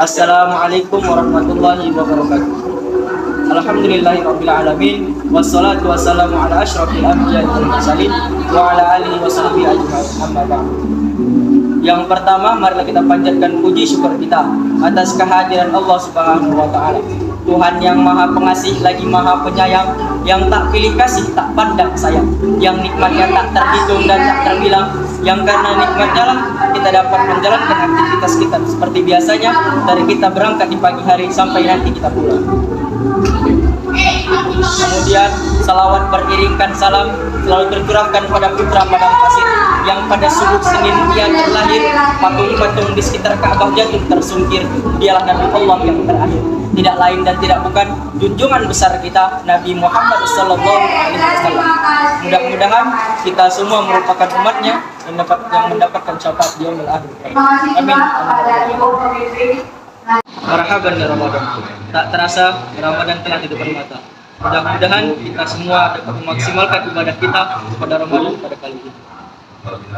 Assalamualaikum warahmatullahi wabarakatuh. Alhamdulillahirabbil alamin wassalatu wassalamu ala asyrafil anbiya'i wal mursalin wa ala alihi washabihi ajmain. Amma ba'd. Yang pertama, marilah kita panjatkan puji syukur kita atas kehadiran Allah Subhanahu wa taala. Tuhan yang Maha Pengasih lagi Maha Penyayang, yang tak pilih kasih, tak pandang sayang, yang nikmatnya tak terhitung dan tak terbilang, yang karena nikmatnya lah kita dapat menjalankan aktivitas kita seperti biasanya, dari kita berangkat di pagi hari sampai nanti kita pulang. Kemudian salawat beriringkan salam selalu tercurahkan pada putra padang pasir yang pada subuh Senin dia terlahir, patung-patung di sekitar Ka'bah jatuh tersungkir. Dialah Nabi Allah yang terakhir, tidak lain dan tidak bukan junjungan besar kita Nabi Muhammad SAW. Mudah-mudahan kita semua merupakan umatnya yang mendapatkan syafaat di yaumil akhir. Amin. Marhaban ya Ramadan. Tak terasa Ramadan telah di depan mata. Mudah-mudahan kita semua dapat memaksimalkan ibadah kita pada Ramadan pada kali ini.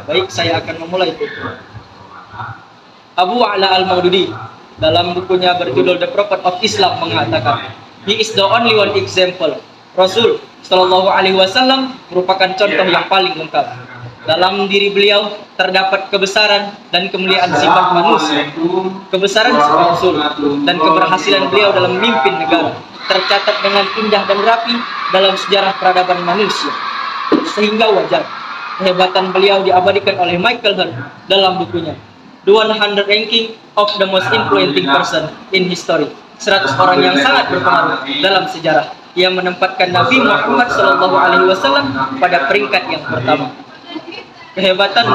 Baik, saya akan memulai. Abu Ala Al-Maududi dalam bukunya berjudul The Prophet of Islam mengatakan, "He is the only one example." Rasul Shallallahu Alaihi Wasallam merupakan contoh yang paling lengkap. Dalam diri beliau terdapat kebesaran dan kemuliaan sifat manusia. Kebesaran sifat Rasul dan keberhasilan beliau dalam memimpin negara tercatat dengan indah dan rapi dalam sejarah peradaban manusia. Sehingga wajar kehebatan beliau diabadikan oleh Michael Hart dalam bukunya The 100 Ranking of the Most Influential Person in History. 100 orang yang sangat berpengaruh dalam sejarah, yang menempatkan Nabi Muhammad SAW pada peringkat yang pertama. Kehebatan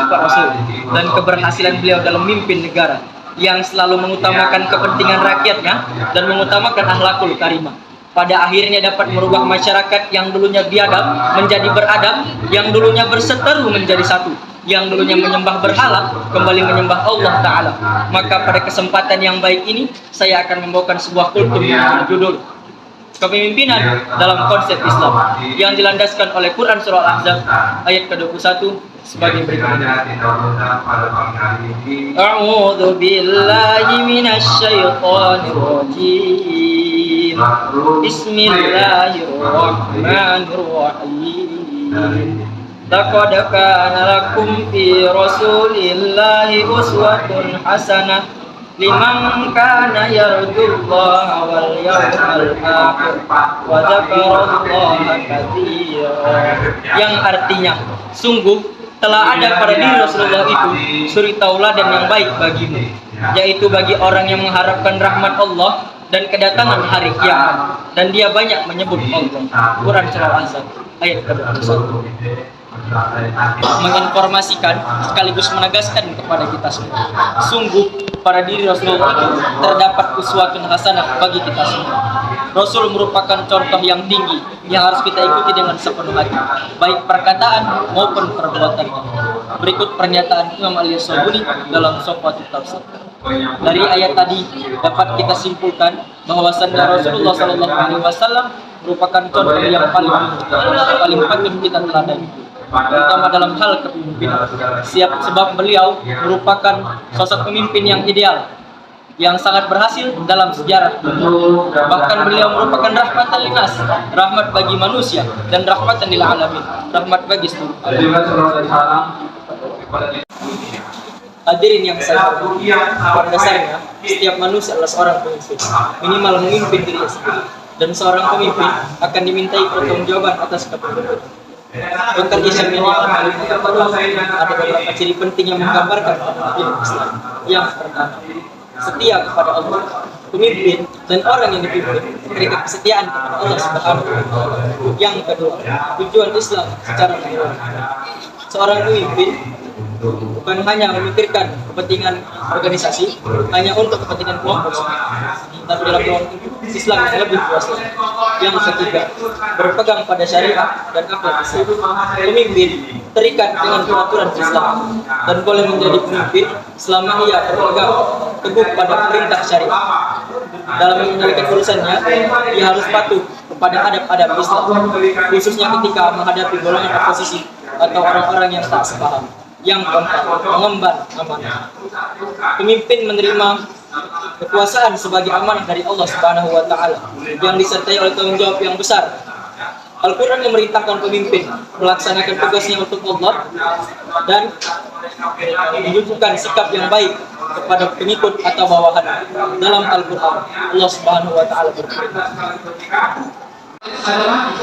sifat Rasul dan keberhasilan beliau dalam memimpin negara yang selalu mengutamakan kepentingan rakyatnya dan mengutamakan akhlakul karimah, pada akhirnya dapat merubah masyarakat yang dulunya biadab menjadi beradab, yang dulunya berseteru menjadi satu, yang dulunya menyembah berhala kembali menyembah Allah Ta'ala. Maka pada kesempatan yang baik ini saya akan membawakan sebuah kultum yang berjudul Kepemimpinan dalam Konsep Islam, yang dilandaskan oleh Quran Surah Al-Ahzab ayat ke-21 sebagai berikut. A'udzu billahi minasyaitonir rajim. Bismillahirrahmanirrahim. Laqad kana lakum fi Rasulillahi uswatun hasanah liman kana yarjullaha wal yawmal akhir wa dzakarallaha katsiran. Yang artinya, sungguh telah ada pada diri Rasulullah itu suri tauladan yang baik bagimu, yaitu bagi orang yang mengharapkan rahmat Allah dan kedatangan hari kiamat, dan dia banyak menyebut Allah. Quran Surah Al-Ahzab ayat ke-21. Menginformasikan sekaligus menegaskan kepada kita semua, sungguh pada diri Rasulullah itu terdapat uswatun hasanah bagi kita semua. Rasul merupakan contoh yang tinggi yang harus kita ikuti dengan sepenuh hati, baik perkataan maupun perbuatan. Berikut pernyataan Imam Al-Sabuni dalam Sofatul Tafsir. Dari ayat tadi dapat kita simpulkan bahwasannya Rasulullah SAW merupakan contoh yang paling patut kita teladani, terutama dalam hal kepemimpinan. Sebab beliau merupakan sosok pemimpin yang ideal, yang sangat berhasil dalam sejarah. Bahkan beliau merupakan rahmatan linnas, rahmat bagi manusia, dan rahmatan lil alamin, rahmat bagi seluruh alam. Hadirin yang saya hormati, pada dasarnya setiap manusia adalah seorang pemimpin, minimal memimpin dirinya sendiri, dan seorang pemimpin akan dimintai pertanggungjawaban atas kepemimpinan. Dr. Isyam ini ada beberapa ciri penting yang menggambarkan kepemimpinan Islam. Yang pertama, setia kepada Allah. Pemimpin dan orang yang dipimpin memberikan kesetiaan kepada Allah Subhanahu wa Ta'ala. Yang kedua, tujuan Islam secara menyeluruh. Seorang pemimpin bukan hanya memikirkan kepentingan organisasi hanya untuk kepentingan kelompok, tapi dalam Islam yang lebih luas lagi. Yang ketiga, berpegang pada syariat dan akhlak Islam. Pemimpin terikat dengan peraturan Islam dan boleh menjadi pemimpin selama ia berpegang teguh pada perintah syariat. Dalam menjalankan urusannya, ia harus patuh kepada adab-adab Islam, khususnya ketika menghadapi golongan oposisi atau orang-orang yang tak sepaham. Yang keempat, mengemban amanah. Pemimpin menerima kekuasaan sebagai amanah dari Allah Subhanahu wa taala yang disertai oleh tanggung jawab yang besar. Al-Quran memerintahkan pemimpin melaksanakan tugasnya untuk Allah dan menunjukkan sikap yang baik kepada pengikut atau bawahan. Dalam Al-Quran, Allah Subhanahu wa taala berfirman,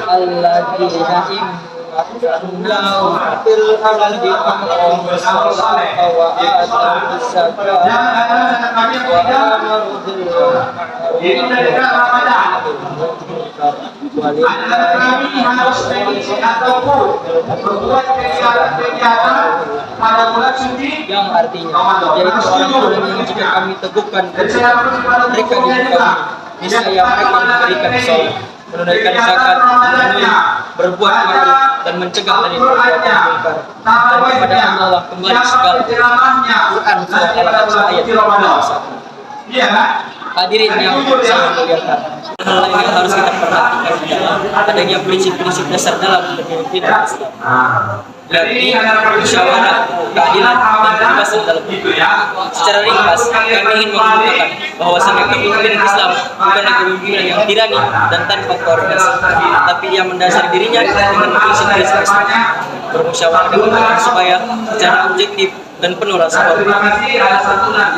"Alladzina immakannahum fil ardi aqamus salata wa atawus zakata wa amaru bil yang artinya yaitu orang-orang yang jika kami teguhkan mereka di muka bumi, niscaya mereka memberikan sholat, menunaikan zakat, berbuat ma'ruf dan mencegah dari perbuatan munkar. Dan kepada Allah lah kembali segala. Quran surat Al-Baqarah ayat 21. Hadirin yang saya muliakan, hal lain yang harus kita perhatikan adalah adanya prinsip-prinsip dasar dalam kepemimpinan Islam, yakni musyawarah, keadilan, dan kebebasan dalam hidup. Secara ringkas, kami ingin mengemukakan bahwasanya kepemimpinan Islam bukanlah kepemimpinan yang tirani dan tanpa koordinasi, tapi yang mendasari dirinya dengan prinsip-prinsip Islam, bermusyawarah dengan orang supaya secara objektif dan penuh rasa hormat,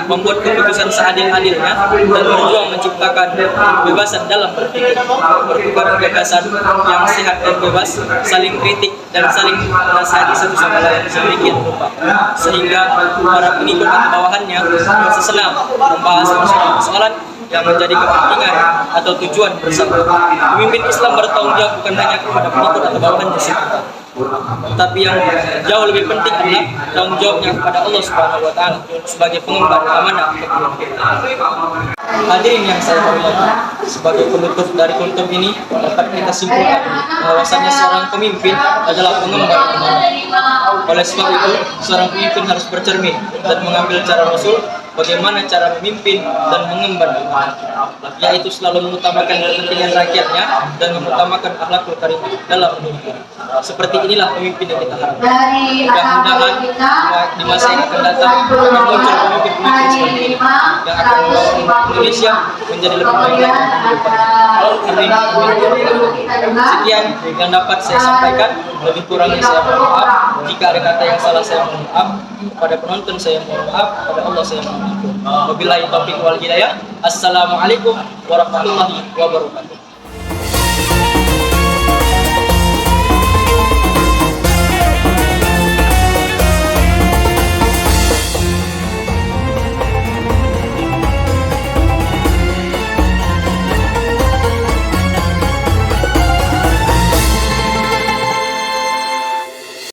membuat keputusan seadil-adilnya, dan berjuang menciptakan kebebasan dalam berpikir, bertukar gagasan yang sehat dan bebas, saling kritik dan saling menasihati satu sama lain sedemikian rupa, sehingga para pengikut atau bawahannya merasa senang membahas persoalan yang menjadi kepentingan atau tujuan bersama. Pemimpin Islam bertanggung jawab bukan hanya kepada pengikut atau bawahannya semata, tapi yang jauh lebih penting adalah tanggung jawabnya kepada Allah Subhanahu wa taala sebagai pengemban amanah kepemimpinan. Hadirin yang saya hormati, sebagai penutup dari kultum ini dapat kita simpulkan bahwasanya seorang pemimpin adalah pengemban amanah. Oleh sebab itu, seorang pemimpin harus bercermin dan mengambil cara Rasul bagaimana cara memimpin dan mengemban amanah, yaitu selalu mengutamakan kepentingan rakyatnya dan mengutamakan akhlakul karimah dalam memimpin. Seperti inilah pemimpin yang kita harapkan. Mudah-mudahan di masa yang akan datang akan muncul pemimpin-pemimpin seperti ini yang akan membawa Indonesia menjadi lebih baik lagi ke depan. Sekian yang dapat saya sampaikan. Lebih kurangnya saya mohon maaf. Jika ada kata yang salah saya mohon maaf. Kepada penonton saya mohon maaf. Kepada Allah saya mohon maaf. Wabillahi taufiq wal hidayah. Assalamualaikum warahmatullahi wabarakatuh.